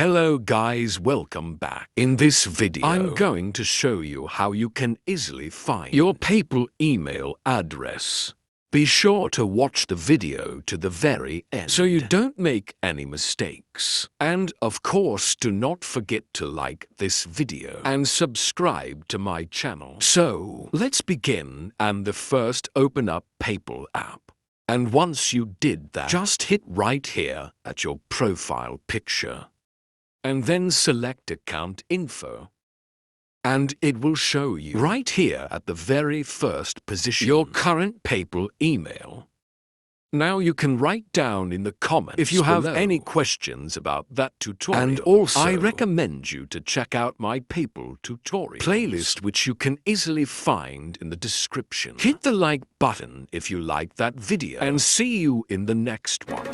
Hello guys, welcome back. In this video, I'm going to show you how you can easily find your PayPal email address. Be sure to watch the video to the very end so you don't make any mistakes. And of course, do not forget to like this video and subscribe to my channel. So, let's begin, and first open up PayPal app. And once you did that, just hit right here at your profile picture. And then select Account Info. And it will show you right here at the very first position your current PayPal email. Now you can write down in the comments if you have any questions about that tutorial. And also, I recommend you to check out my PayPal tutorial playlist, which you can easily find in the description. Hit the like button if you like that video, and see you in the next one.